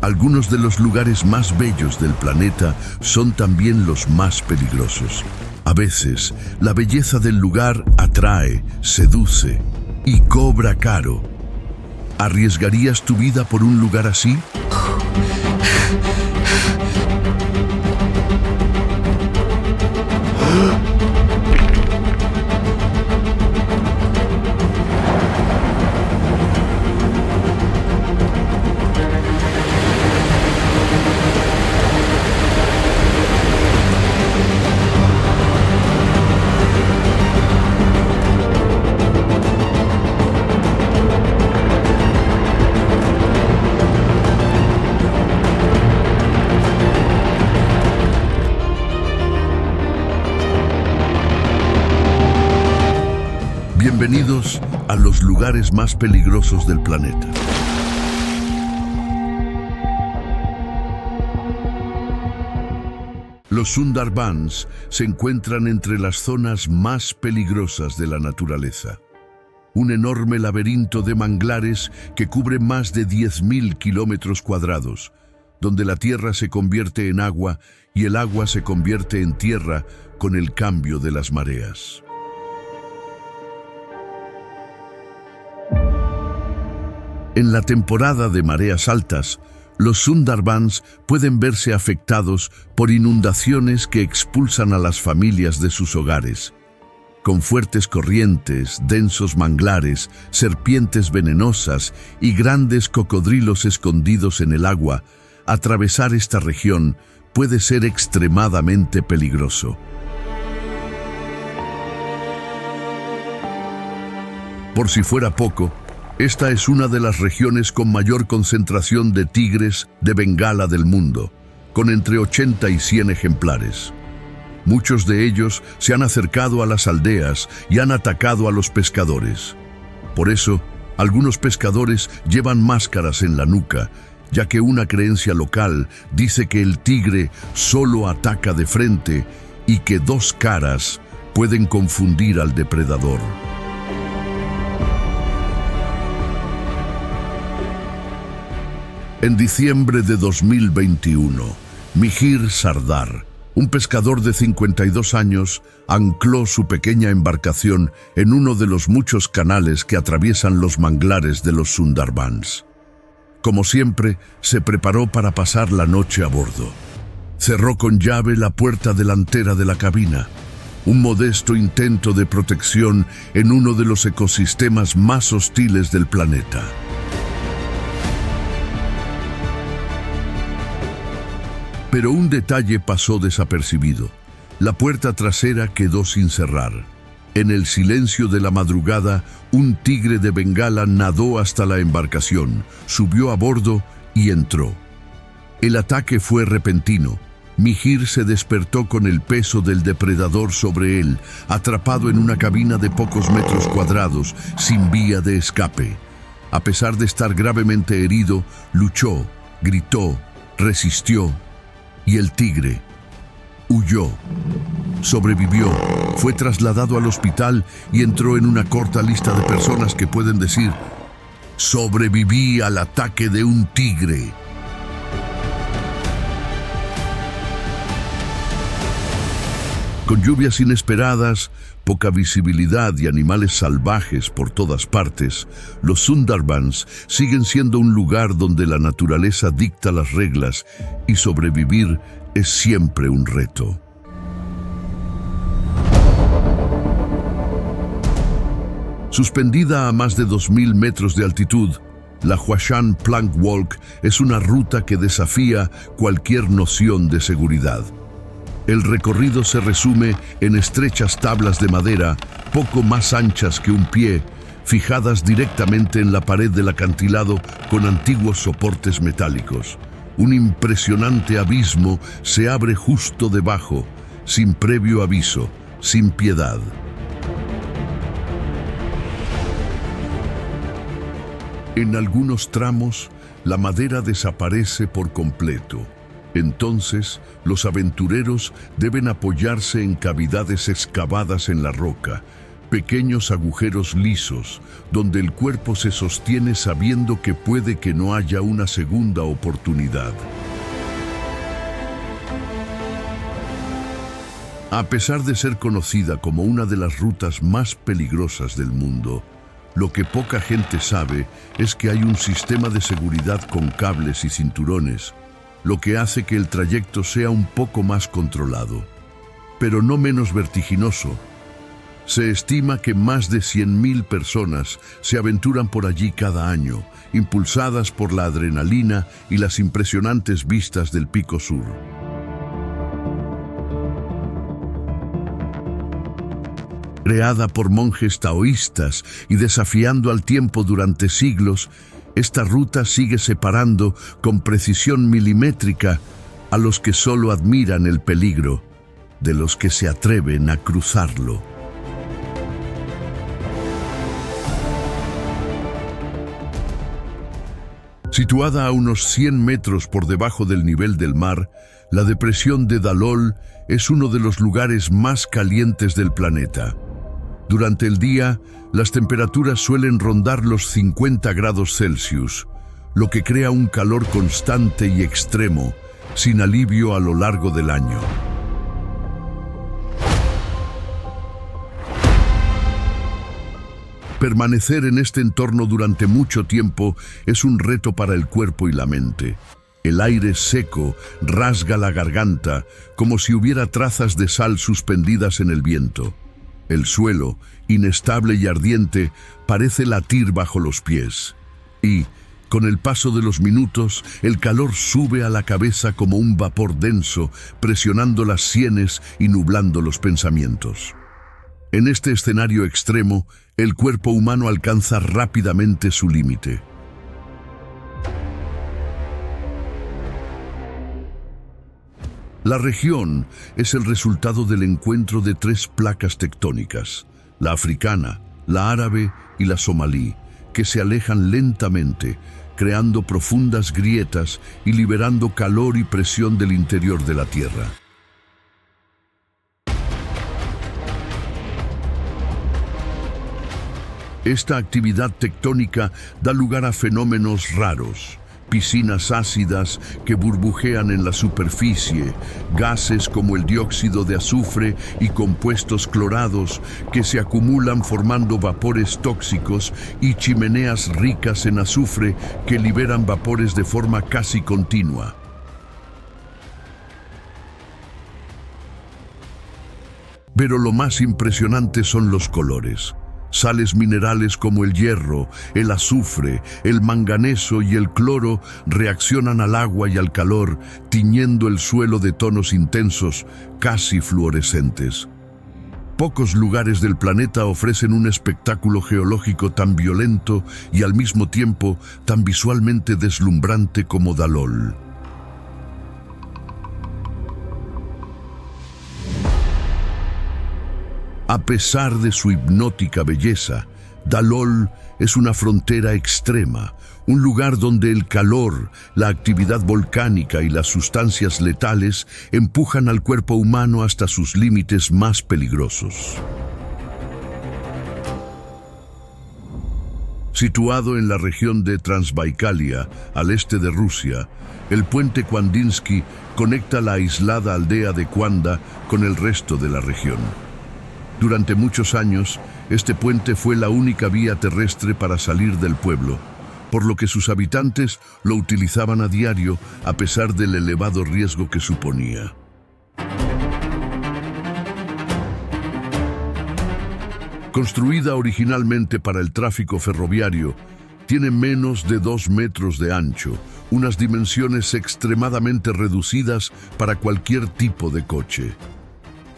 Algunos de los lugares más bellos del planeta son también los más peligrosos. A veces, la belleza del lugar atrae, seduce y cobra caro. ¿Arriesgarías tu vida por un lugar así? Bienvenidos a los lugares más peligrosos del planeta. Los Sundarbans se encuentran entre las zonas más peligrosas de la naturaleza. Un enorme laberinto de manglares que cubre más de 10.000 kilómetros cuadrados, donde la tierra se convierte en agua y el agua se convierte en tierra con el cambio de las mareas. En la temporada de mareas altas, los Sundarbans pueden verse afectados por inundaciones que expulsan a las familias de sus hogares. Con fuertes corrientes, densos manglares, serpientes venenosas y grandes cocodrilos escondidos en el agua, atravesar esta región puede ser extremadamente peligroso. Por si fuera poco, esta es una de las regiones con mayor concentración de tigres de Bengala del mundo, con entre 80 y 100 ejemplares. Muchos de ellos se han acercado a las aldeas y han atacado a los pescadores. Por eso, algunos pescadores llevan máscaras en la nuca, ya que una creencia local dice que el tigre solo ataca de frente y que dos caras pueden confundir al depredador. En diciembre de 2021, Mihir Sardar, un pescador de 52 años, ancló su pequeña embarcación en uno de los muchos canales que atraviesan los manglares de los Sundarbans. Como siempre, se preparó para pasar la noche a bordo. Cerró con llave la puerta delantera de la cabina, un modesto intento de protección en uno de los ecosistemas más hostiles del planeta. Pero un detalle pasó desapercibido. La puerta trasera quedó sin cerrar. En el silencio de la madrugada, un tigre de Bengala nadó hasta la embarcación, subió a bordo y entró. El ataque fue repentino. Mihir se despertó con el peso del depredador sobre él, atrapado en una cabina de pocos metros cuadrados, sin vía de escape. A pesar de estar gravemente herido, luchó, gritó, resistió. Y el tigre huyó, sobrevivió, fue trasladado al hospital y entró en una corta lista de personas que pueden decir: sobreviví al ataque de un tigre. Con lluvias inesperadas, poca visibilidad y animales salvajes por todas partes, los Sundarbans siguen siendo un lugar donde la naturaleza dicta las reglas y sobrevivir es siempre un reto. Suspendida a más de 2.000 metros de altitud, la Huashan Plank Walk es una ruta que desafía cualquier noción de seguridad. El recorrido se resume en estrechas tablas de madera, poco más anchas que un pie, fijadas directamente en la pared del acantilado con antiguos soportes metálicos. Un impresionante abismo se abre justo debajo, sin previo aviso, sin piedad. En algunos tramos, la madera desaparece por completo. Entonces, los aventureros deben apoyarse en cavidades excavadas en la roca, pequeños agujeros lisos, donde el cuerpo se sostiene sabiendo que puede que no haya una segunda oportunidad. A pesar de ser conocida como una de las rutas más peligrosas del mundo, lo que poca gente sabe es que hay un sistema de seguridad con cables y cinturones, lo que hace que el trayecto sea un poco más controlado, pero no menos vertiginoso. Se estima que más de 100.000 personas se aventuran por allí cada año, impulsadas por la adrenalina y las impresionantes vistas del Pico Sur. Creada por monjes taoístas y desafiando al tiempo durante siglos, esta ruta sigue separando con precisión milimétrica a los que solo admiran el peligro de los que se atreven a cruzarlo. Situada a unos 100 metros por debajo del nivel del mar, la depresión de Dalol es uno de los lugares más calientes del planeta. Durante el día, las temperaturas suelen rondar los 50 grados Celsius, lo que crea un calor constante y extremo, sin alivio a lo largo del año. Permanecer en este entorno durante mucho tiempo es un reto para el cuerpo y la mente. El aire seco rasga la garganta como si hubiera trazas de sal suspendidas en el viento. El suelo, inestable y ardiente, parece latir bajo los pies. Y, con el paso de los minutos, el calor sube a la cabeza como un vapor denso, presionando las sienes y nublando los pensamientos. En este escenario extremo, el cuerpo humano alcanza rápidamente su límite. La región es el resultado del encuentro de 3 placas tectónicas, la africana, la árabe y la somalí, que se alejan lentamente, creando profundas grietas y liberando calor y presión del interior de la Tierra. Esta actividad tectónica da lugar a fenómenos raros. Piscinas ácidas que burbujean en la superficie, gases como el dióxido de azufre y compuestos clorados que se acumulan formando vapores tóxicos y chimeneas ricas en azufre que liberan vapores de forma casi continua. Pero lo más impresionante son los colores. Sales minerales como el hierro, el azufre, el manganeso y el cloro reaccionan al agua y al calor, tiñendo el suelo de tonos intensos, casi fluorescentes. Pocos lugares del planeta ofrecen un espectáculo geológico tan violento y al mismo tiempo tan visualmente deslumbrante como Dalol. A pesar de su hipnótica belleza, Dalol es una frontera extrema, un lugar donde el calor, la actividad volcánica y las sustancias letales empujan al cuerpo humano hasta sus límites más peligrosos. Situado en la región de Transbaikalia, al este de Rusia, el puente Kvandinsky conecta la aislada aldea de Kwanda con el resto de la región. Durante muchos años, este puente fue la única vía terrestre para salir del pueblo, por lo que sus habitantes lo utilizaban a diario a pesar del elevado riesgo que suponía. Construida originalmente para el tráfico ferroviario, tiene menos de 2 metros de ancho, unas dimensiones extremadamente reducidas para cualquier tipo de coche.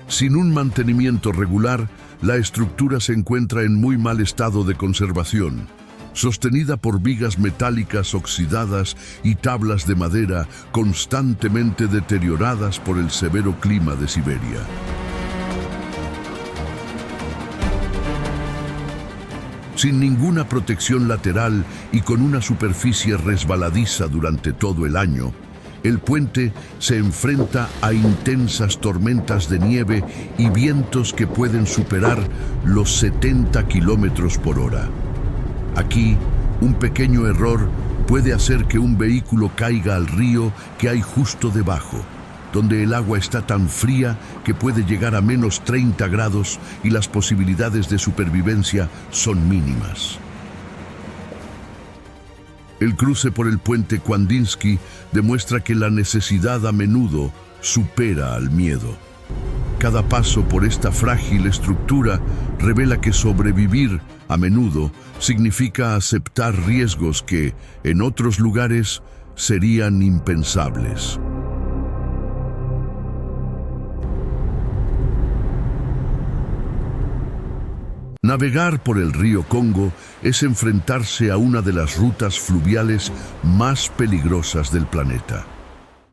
Sin un mantenimiento regular, la estructura se encuentra en muy mal estado de conservación, sostenida por vigas metálicas oxidadas y tablas de madera constantemente deterioradas por el severo clima de Siberia. Sin ninguna protección lateral y con una superficie resbaladiza durante todo el año, el puente se enfrenta a intensas tormentas de nieve y vientos que pueden superar los 70 kilómetros por hora. Aquí, un pequeño error puede hacer que un vehículo caiga al río que hay justo debajo, donde el agua está tan fría que puede llegar a menos 30 grados y las posibilidades de supervivencia son mínimas. El cruce por el puente Kwandinsky demuestra que la necesidad a menudo supera al miedo. Cada paso por esta frágil estructura revela que sobrevivir a menudo significa aceptar riesgos que, en otros lugares, serían impensables. Navegar por el río Congo es enfrentarse a una de las rutas fluviales más peligrosas del planeta.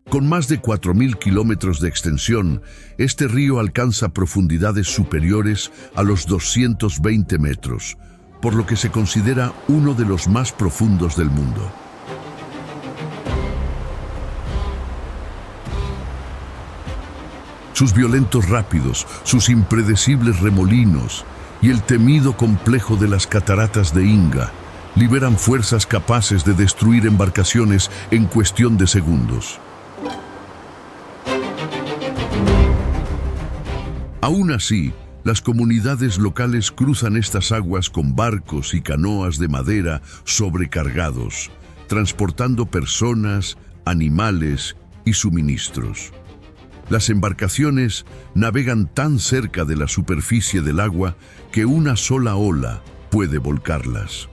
Con más de 4.000 kilómetros de extensión, este río alcanza profundidades superiores a los 220 metros, por lo que se considera uno de los más profundos del mundo. Sus violentos rápidos, sus impredecibles remolinos y el temido complejo de las cataratas de Inga liberan fuerzas capaces de destruir embarcaciones en cuestión de segundos. Aún así, las comunidades locales cruzan estas aguas con barcos y canoas de madera sobrecargados, transportando personas, animales y suministros. Las embarcaciones navegan tan cerca de la superficie del agua que una sola ola puede volcarlas.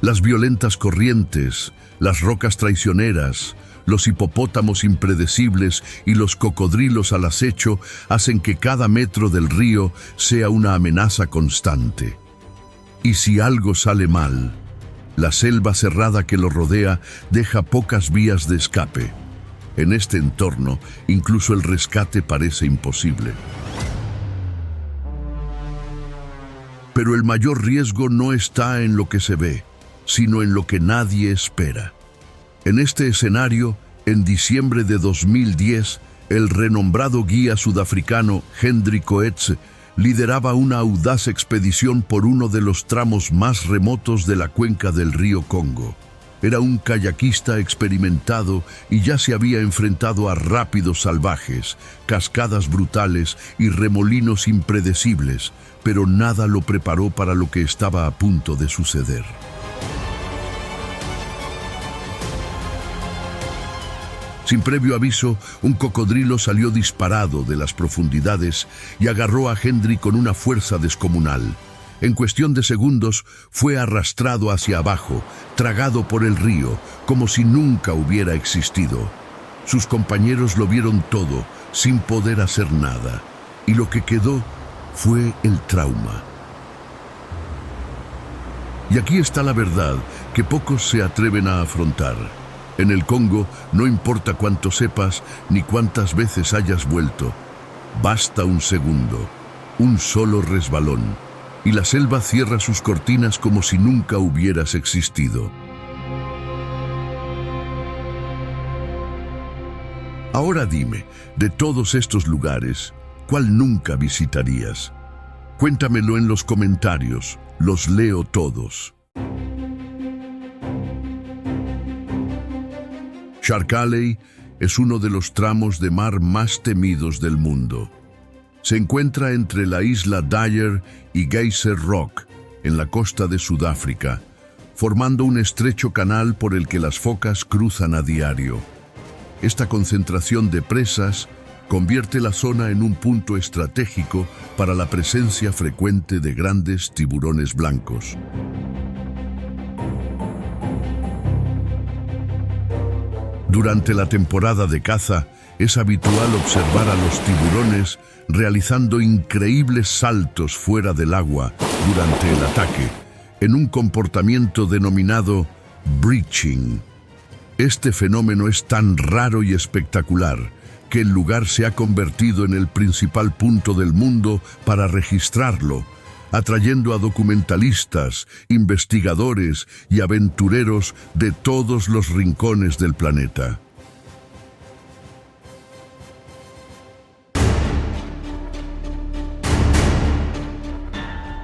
Las violentas corrientes, las rocas traicioneras, los hipopótamos impredecibles y los cocodrilos al acecho hacen que cada metro del río sea una amenaza constante. Y si algo sale mal, la selva cerrada que lo rodea deja pocas vías de escape. En este entorno, incluso el rescate parece imposible. Pero el mayor riesgo no está en lo que se ve, sino en lo que nadie espera. En este escenario, en diciembre de 2010, el renombrado guía sudafricano Hendrik Coetzee lideraba una audaz expedición por uno de los tramos más remotos de la cuenca del río Congo. Era un kayakista experimentado y ya se había enfrentado a rápidos salvajes, cascadas brutales y remolinos impredecibles, pero nada lo preparó para lo que estaba a punto de suceder. Sin previo aviso, un cocodrilo salió disparado de las profundidades y agarró a Hendrik con una fuerza descomunal. En cuestión de segundos, fue arrastrado hacia abajo, tragado por el río, como si nunca hubiera existido. Sus compañeros lo vieron todo, sin poder hacer nada, y lo que quedó fue el trauma. Y aquí está la verdad que pocos se atreven a afrontar. En el Congo, no importa cuánto sepas ni cuántas veces hayas vuelto, basta un segundo, un solo resbalón, y la selva cierra sus cortinas como si nunca hubieras existido. Ahora dime, de todos estos lugares, ¿cuál nunca visitarías? Cuéntamelo en los comentarios, los leo todos. Shark Alley es uno de los tramos de mar más temidos del mundo. Se encuentra entre la isla Dyer y Geyser Rock, en la costa de Sudáfrica, formando un estrecho canal por el que las focas cruzan a diario. Esta concentración de presas convierte la zona en un punto estratégico para la presencia frecuente de grandes tiburones blancos. Durante la temporada de caza, es habitual observar a los tiburones realizando increíbles saltos fuera del agua durante el ataque, en un comportamiento denominado breaching. Este fenómeno es tan raro y espectacular que el lugar se ha convertido en el principal punto del mundo para registrarlo, atrayendo a documentalistas, investigadores y aventureros de todos los rincones del planeta.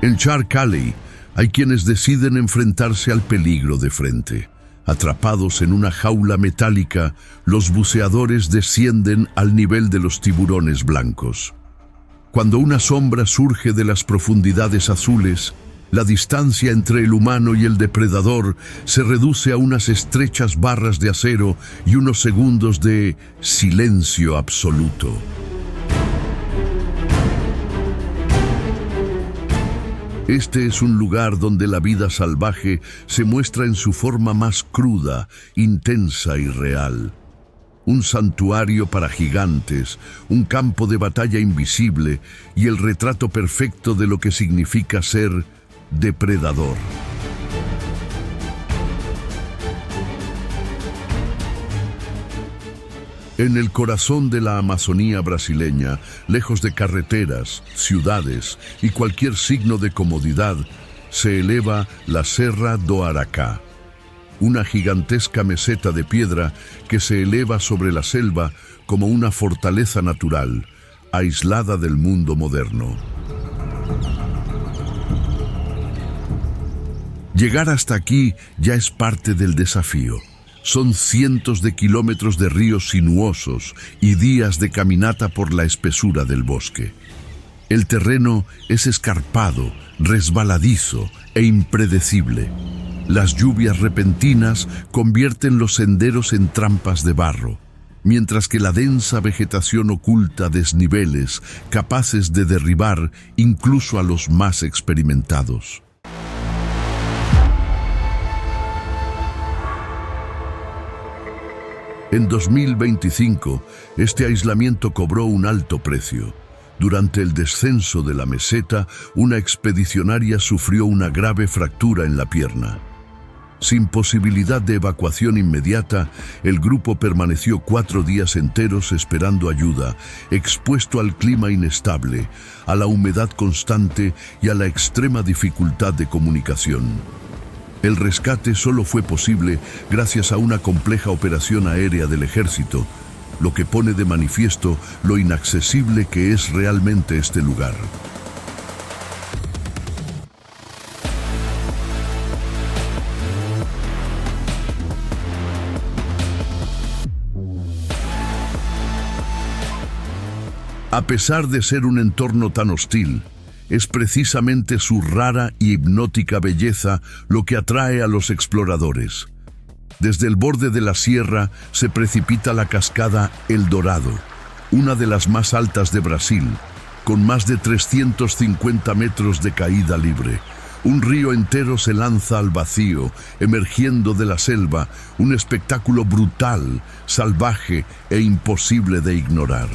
En Shark Alley hay quienes deciden enfrentarse al peligro de frente. Atrapados en una jaula metálica, los buceadores descienden al nivel de los tiburones blancos. Cuando una sombra surge de las profundidades azules, la distancia entre el humano y el depredador se reduce a unas estrechas barras de acero y unos segundos de silencio absoluto. Este es un lugar donde la vida salvaje se muestra en su forma más cruda, intensa y real. Un santuario para gigantes, un campo de batalla invisible y el retrato perfecto de lo que significa ser depredador. En el corazón de la Amazonía brasileña, lejos de carreteras, ciudades y cualquier signo de comodidad, se eleva la Serra do Aracá, una gigantesca meseta de piedra que se eleva sobre la selva como una fortaleza natural, aislada del mundo moderno. Llegar hasta aquí ya es parte del desafío. Son cientos de kilómetros de ríos sinuosos y días de caminata por la espesura del bosque. El terreno es escarpado, resbaladizo e impredecible. Las lluvias repentinas convierten los senderos en trampas de barro, mientras que la densa vegetación oculta desniveles capaces de derribar incluso a los más experimentados. En 2025, este aislamiento cobró un alto precio. Durante el descenso de la meseta, una expedicionaria sufrió una grave fractura en la pierna. Sin posibilidad de evacuación inmediata, el grupo permaneció 4 días enteros esperando ayuda, expuesto al clima inestable, a la humedad constante y a la extrema dificultad de comunicación. El rescate solo fue posible gracias a una compleja operación aérea del ejército, lo que pone de manifiesto lo inaccesible que es realmente este lugar. A pesar de ser un entorno tan hostil, es precisamente su rara y hipnótica belleza lo que atrae a los exploradores. Desde el borde de la sierra se precipita la cascada El Dorado, una de las más altas de Brasil, con más de 350 metros de caída libre. Un río entero se lanza al vacío, emergiendo de la selva, un espectáculo brutal, salvaje e imposible de ignorar.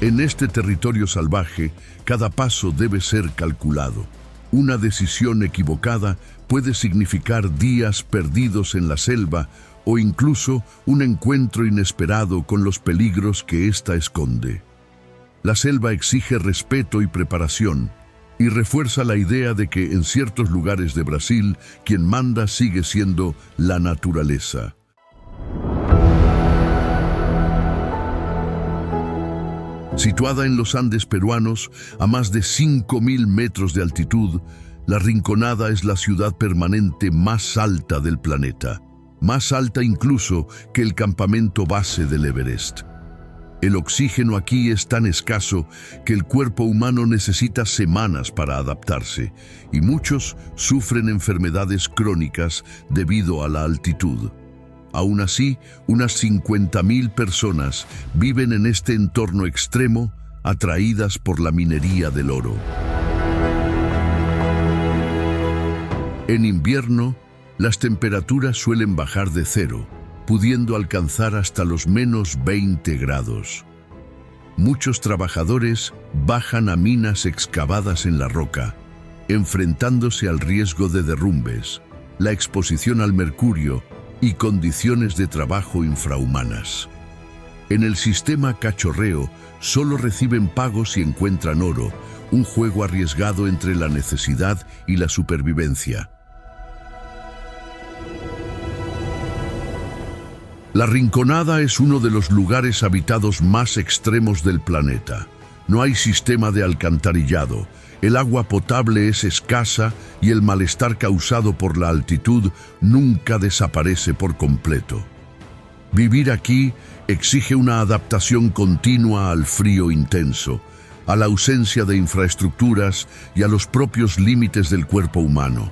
En este territorio salvaje, cada paso debe ser calculado. Una decisión equivocada puede significar días perdidos en la selva o incluso un encuentro inesperado con los peligros que ésta esconde. La selva exige respeto y preparación y refuerza la idea de que en ciertos lugares de Brasil, quien manda sigue siendo la naturaleza. Situada en los Andes peruanos, a más de 5.000 metros de altitud, La Rinconada es la ciudad permanente más alta del planeta, más alta incluso que el campamento base del Everest. El oxígeno aquí es tan escaso que el cuerpo humano necesita semanas para adaptarse, y muchos sufren enfermedades crónicas debido a la altitud. Aún así, unas 50.000 personas viven en este entorno extremo, atraídas por la minería del oro. En invierno, las temperaturas suelen bajar de 0, pudiendo alcanzar hasta los menos 20 grados. Muchos trabajadores bajan a minas excavadas en la roca, enfrentándose al riesgo de derrumbes, la exposición al mercurio y condiciones de trabajo infrahumanas. En el sistema cachorreo, solo reciben pagos si encuentran oro, un juego arriesgado entre la necesidad y la supervivencia. La Rinconada es uno de los lugares habitados más extremos del planeta. No hay sistema de alcantarillado, el agua potable es escasa y el malestar causado por la altitud nunca desaparece por completo. Vivir aquí exige una adaptación continua al frío intenso, a la ausencia de infraestructuras y a los propios límites del cuerpo humano.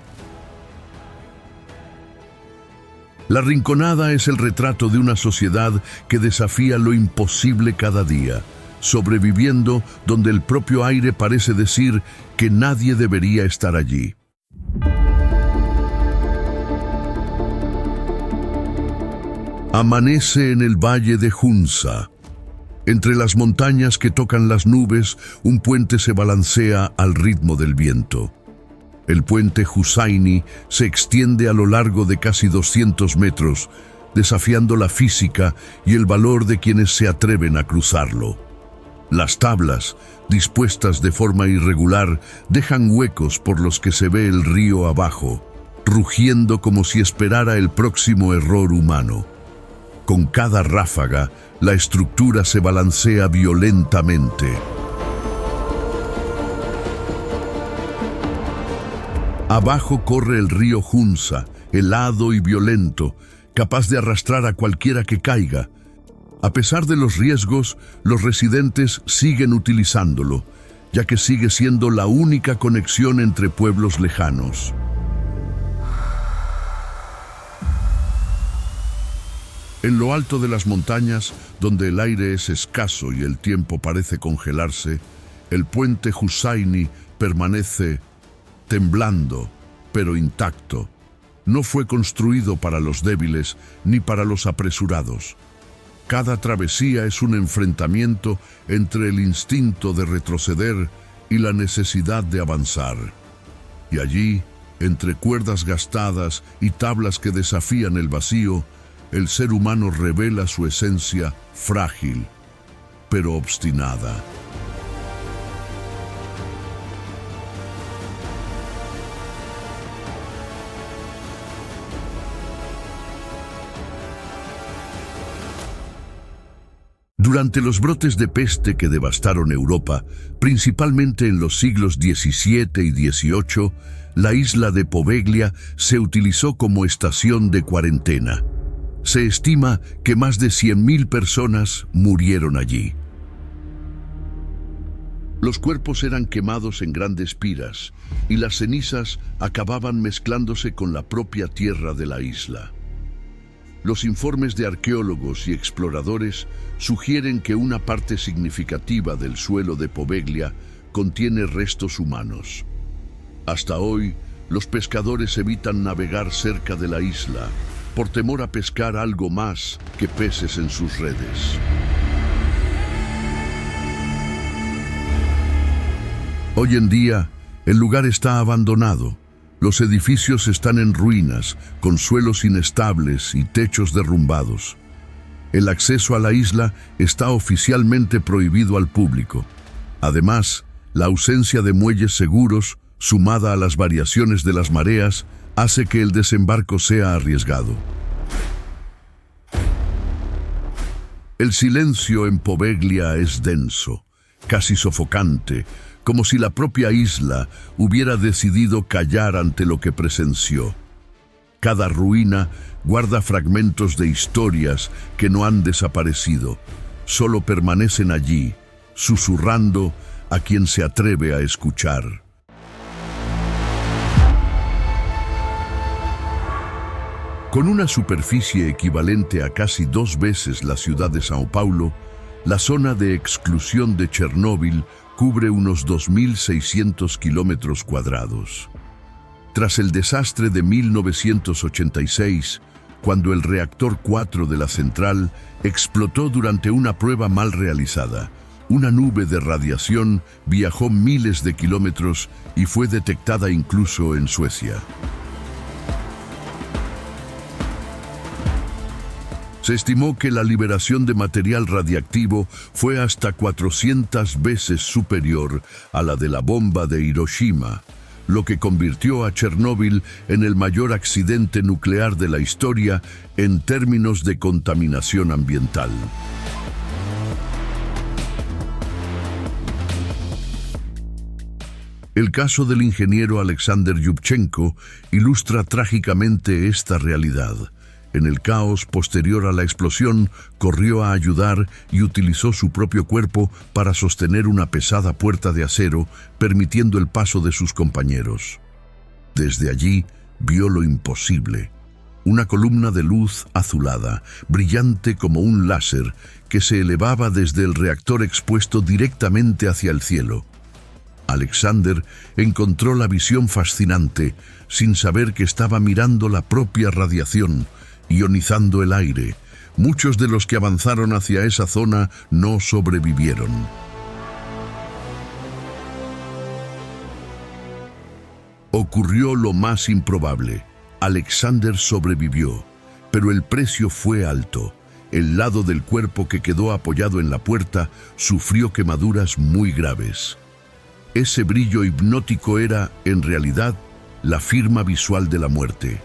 La Rinconada es el retrato de una sociedad que desafía lo imposible cada día, sobreviviendo donde el propio aire parece decir que nadie debería estar allí. Amanece en el valle de Hunza. Entre las montañas que tocan las nubes, un puente se balancea al ritmo del viento. El puente Hussaini se extiende a lo largo de casi 200 metros, desafiando la física y el valor de quienes se atreven a cruzarlo. Las tablas, dispuestas de forma irregular, dejan huecos por los que se ve el río abajo, rugiendo como si esperara el próximo error humano. Con cada ráfaga, la estructura se balancea violentamente. Abajo corre el río Hunza, helado y violento, capaz de arrastrar a cualquiera que caiga. A pesar de los riesgos, los residentes siguen utilizándolo, ya que sigue siendo la única conexión entre pueblos lejanos. En lo alto de las montañas, donde el aire es escaso y el tiempo parece congelarse, el puente Hussaini permanece temblando, pero intacto. No fue construido para los débiles ni para los apresurados. Cada travesía es un enfrentamiento entre el instinto de retroceder y la necesidad de avanzar. Y allí, entre cuerdas gastadas y tablas que desafían el vacío, el ser humano revela su esencia frágil, pero obstinada. Durante los brotes de peste que devastaron Europa, principalmente en los siglos XVII y XVIII, la isla de Poveglia se utilizó como estación de cuarentena. Se estima que más de 100.000 personas murieron allí. Los cuerpos eran quemados en grandes piras y las cenizas acababan mezclándose con la propia tierra de la isla. Los informes de arqueólogos y exploradores sugieren que una parte significativa del suelo de Poveglia contiene restos humanos. Hasta hoy, los pescadores evitan navegar cerca de la isla por temor a pescar algo más que peces en sus redes. Hoy en día, el lugar está abandonado. Los edificios están en ruinas, con suelos inestables y techos derrumbados. El acceso a la isla está oficialmente prohibido al público. Además, la ausencia de muelles seguros, sumada a las variaciones de las mareas, hace que el desembarco sea arriesgado. El silencio en Poveglia es denso, casi sofocante, como si la propia isla hubiera decidido callar ante lo que presenció. Cada ruina guarda fragmentos de historias que no han desaparecido, solo permanecen allí, susurrando a quien se atreve a escuchar. Con una superficie equivalente a casi 2 veces la ciudad de Sao Paulo, la zona de exclusión de Chernóbil cubre unos 2.600 kilómetros cuadrados. Tras el desastre de 1986, cuando el reactor 4 de la central explotó durante una prueba mal realizada, una nube de radiación viajó miles de kilómetros y fue detectada incluso en Suecia. Se estimó que la liberación de material radiactivo fue hasta 400 veces superior a la de la bomba de Hiroshima, lo que convirtió a Chernóbil en el mayor accidente nuclear de la historia en términos de contaminación ambiental. El caso del ingeniero Alexander Yubchenko ilustra trágicamente esta realidad. En el caos posterior a la explosión, corrió a ayudar y utilizó su propio cuerpo para sostener una pesada puerta de acero, permitiendo el paso de sus compañeros. Desde allí, vio lo imposible. Una columna de luz azulada, brillante como un láser, que se elevaba desde el reactor expuesto directamente hacia el cielo. Alexander encontró la visión fascinante, sin saber que estaba mirando la propia radiación, ionizando el aire. Muchos de los que avanzaron hacia esa zona no sobrevivieron. Ocurrió lo más improbable. Alexander sobrevivió, pero el precio fue alto. El lado del cuerpo que quedó apoyado en la puerta sufrió quemaduras muy graves. Ese brillo hipnótico era, en realidad, la firma visual de la muerte.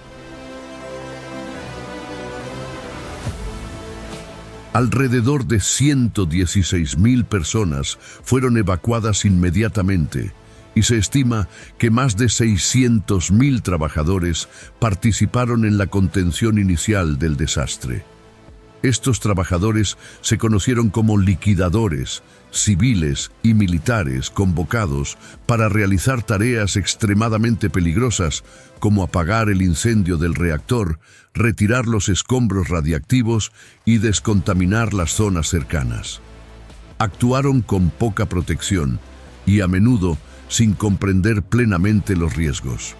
Alrededor de 116.000 personas fueron evacuadas inmediatamente y se estima que más de 600.000 trabajadores participaron en la contención inicial del desastre. Estos trabajadores se conocieron como liquidadores, civiles y militares convocados para realizar tareas extremadamente peligrosas como apagar el incendio del reactor, retirar los escombros radiactivos y descontaminar las zonas cercanas. Actuaron con poca protección y a menudo sin comprender plenamente los riesgos.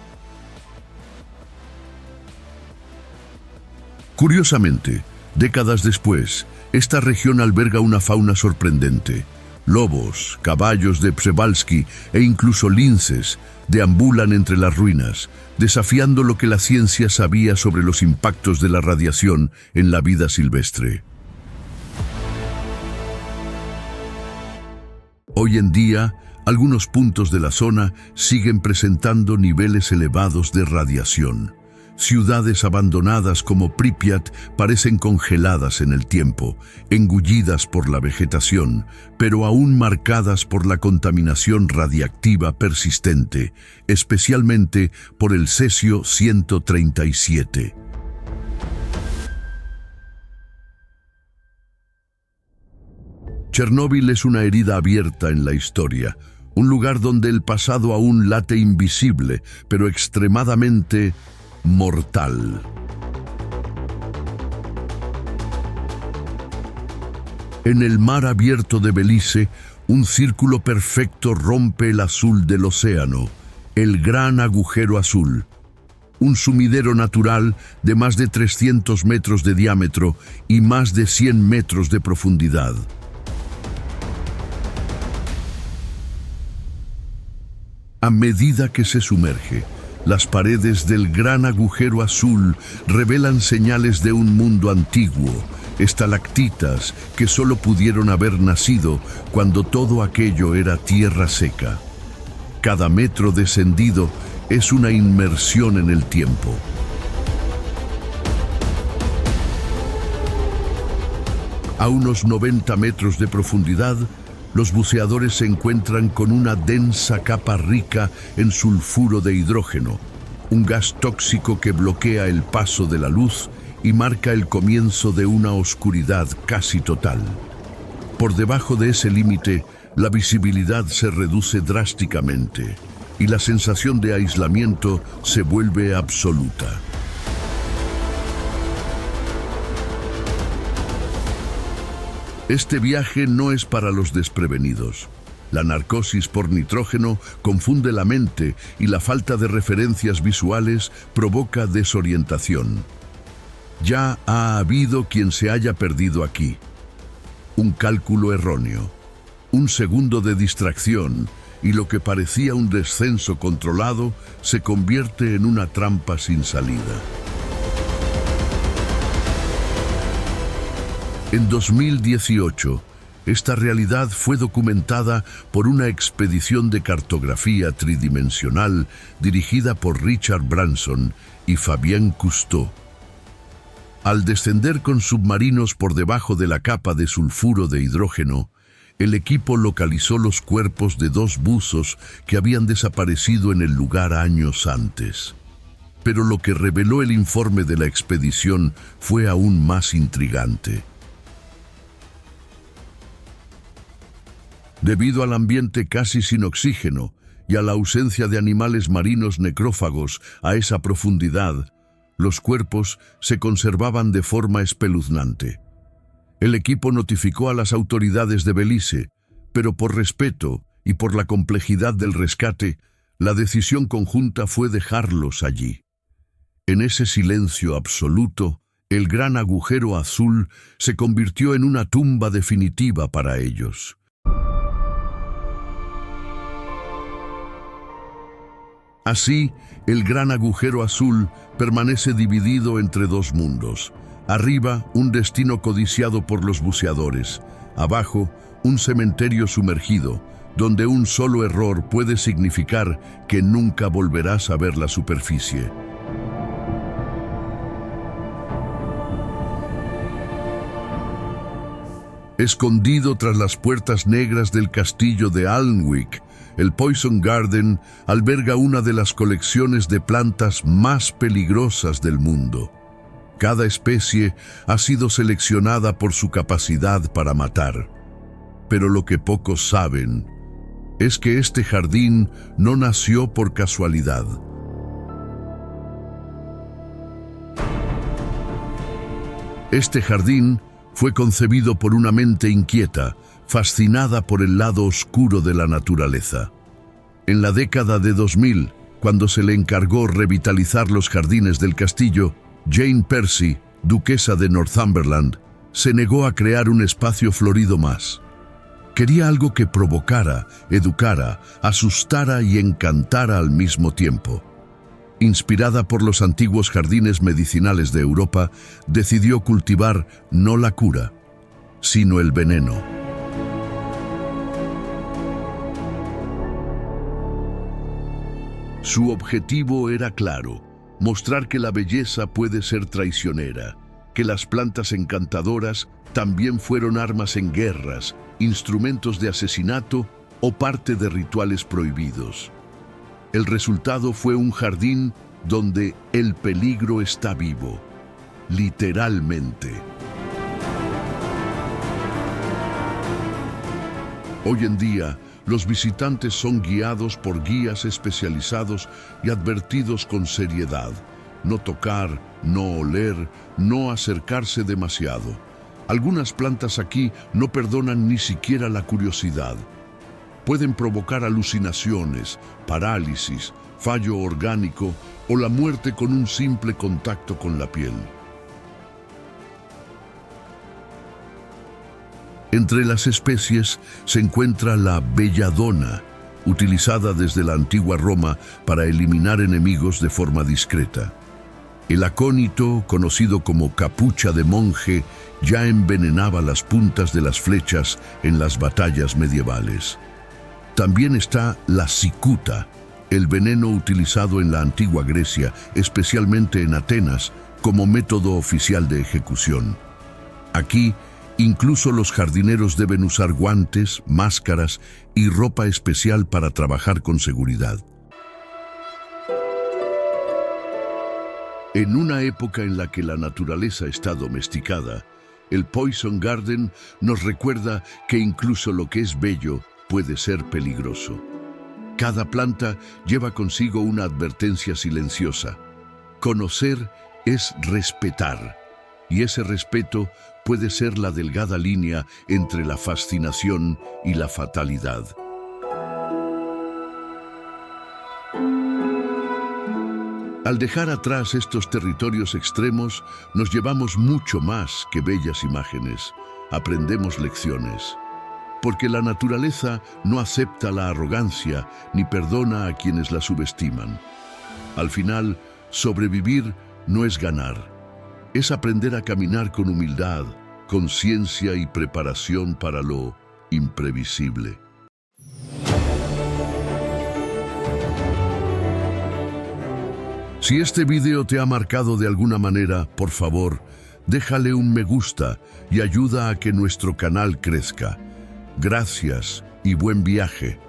Curiosamente, décadas después, esta región alberga una fauna sorprendente. Lobos, caballos de Przewalski e incluso linces deambulan entre las ruinas, desafiando lo que la ciencia sabía sobre los impactos de la radiación en la vida silvestre. Hoy en día, algunos puntos de la zona siguen presentando niveles elevados de radiación. Ciudades abandonadas como Pripyat parecen congeladas en el tiempo, engullidas por la vegetación, pero aún marcadas por la contaminación radiactiva persistente, especialmente por el cesio-137. Chernóbil es una herida abierta en la historia, un lugar donde el pasado aún late invisible, pero extremadamente mortal. En el mar abierto de Belice, un círculo perfecto rompe el azul del océano, el Gran Agujero Azul, un sumidero natural de más de 300 metros de diámetro y más de 100 metros de profundidad. A medida que se sumerge, las paredes del Gran Agujero Azul revelan señales de un mundo antiguo, estalactitas que solo pudieron haber nacido cuando todo aquello era tierra seca. Cada metro descendido es una inmersión en el tiempo. A unos 90 metros de profundidad, los buceadores se encuentran con una densa capa rica en sulfuro de hidrógeno, un gas tóxico que bloquea el paso de la luz y marca el comienzo de una oscuridad casi total. Por debajo de ese límite, la visibilidad se reduce drásticamente y la sensación de aislamiento se vuelve absoluta. Este viaje no es para los desprevenidos. La narcosis por nitrógeno confunde la mente y la falta de referencias visuales provoca desorientación. Ya ha habido quien se haya perdido aquí. Un cálculo erróneo, un segundo de distracción y lo que parecía un descenso controlado se convierte en una trampa sin salida. En 2018, esta realidad fue documentada por una expedición de cartografía tridimensional dirigida por Richard Branson y Fabien Cousteau. Al descender con submarinos por debajo de la capa de sulfuro de hidrógeno, el equipo localizó los cuerpos de 2 buzos que habían desaparecido en el lugar años antes. Pero lo que reveló el informe de la expedición fue aún más intrigante. Debido al ambiente casi sin oxígeno y a la ausencia de animales marinos necrófagos a esa profundidad, los cuerpos se conservaban de forma espeluznante. El equipo notificó a las autoridades de Belice, pero por respeto y por la complejidad del rescate, la decisión conjunta fue dejarlos allí. En ese silencio absoluto, el gran agujero azul se convirtió en una tumba definitiva para ellos. Así, el gran agujero azul permanece dividido entre 2 mundos. Arriba, un destino codiciado por los buceadores. Abajo, un cementerio sumergido, donde un solo error puede significar que nunca volverás a ver la superficie. Escondido tras las puertas negras del castillo de Alnwick, el Poison Garden alberga una de las colecciones de plantas más peligrosas del mundo. Cada especie ha sido seleccionada por su capacidad para matar. Pero lo que pocos saben es que este jardín no nació por casualidad. Este jardín fue concebido por una mente inquieta, fascinada por el lado oscuro de la naturaleza. En la década de 2000, cuando se le encargó revitalizar los jardines del castillo, Jane Percy, duquesa de Northumberland, se negó a crear un espacio florido más. Quería algo que provocara, educara, asustara y encantara al mismo tiempo. Inspirada por los antiguos jardines medicinales de Europa, decidió cultivar no la cura, sino el veneno. Su objetivo era claro: mostrar que la belleza puede ser traicionera, que las plantas encantadoras también fueron armas en guerras, instrumentos de asesinato o parte de rituales prohibidos. El resultado fue un jardín donde el peligro está vivo, literalmente. Hoy en día, los visitantes son guiados por guías especializados y advertidos con seriedad. No tocar, no oler, no acercarse demasiado. Algunas plantas aquí no perdonan ni siquiera la curiosidad. Pueden provocar alucinaciones, parálisis, fallo orgánico o la muerte con un simple contacto con la piel. Entre las especies se encuentra la belladona, utilizada desde la antigua Roma para eliminar enemigos de forma discreta. El acónito, conocido como capucha de monje, ya envenenaba las puntas de las flechas en las batallas medievales. También está la cicuta, el veneno utilizado en la antigua Grecia, especialmente en Atenas, como método oficial de ejecución. Aquí, incluso los jardineros deben usar guantes, máscaras y ropa especial para trabajar con seguridad. En una época en la que la naturaleza está domesticada, el Poison Garden nos recuerda que incluso lo que es bello puede ser peligroso. Cada planta lleva consigo una advertencia silenciosa. Conocer es respetar, y ese respeto puede ser la delgada línea entre la fascinación y la fatalidad. Al dejar atrás estos territorios extremos, nos llevamos mucho más que bellas imágenes. Aprendemos lecciones. Porque la naturaleza no acepta la arrogancia ni perdona a quienes la subestiman. Al final, sobrevivir no es ganar. Es aprender a caminar con humildad, conciencia y preparación para lo imprevisible. Si este video te ha marcado de alguna manera, por favor, déjale un me gusta y ayuda a que nuestro canal crezca. Gracias y buen viaje.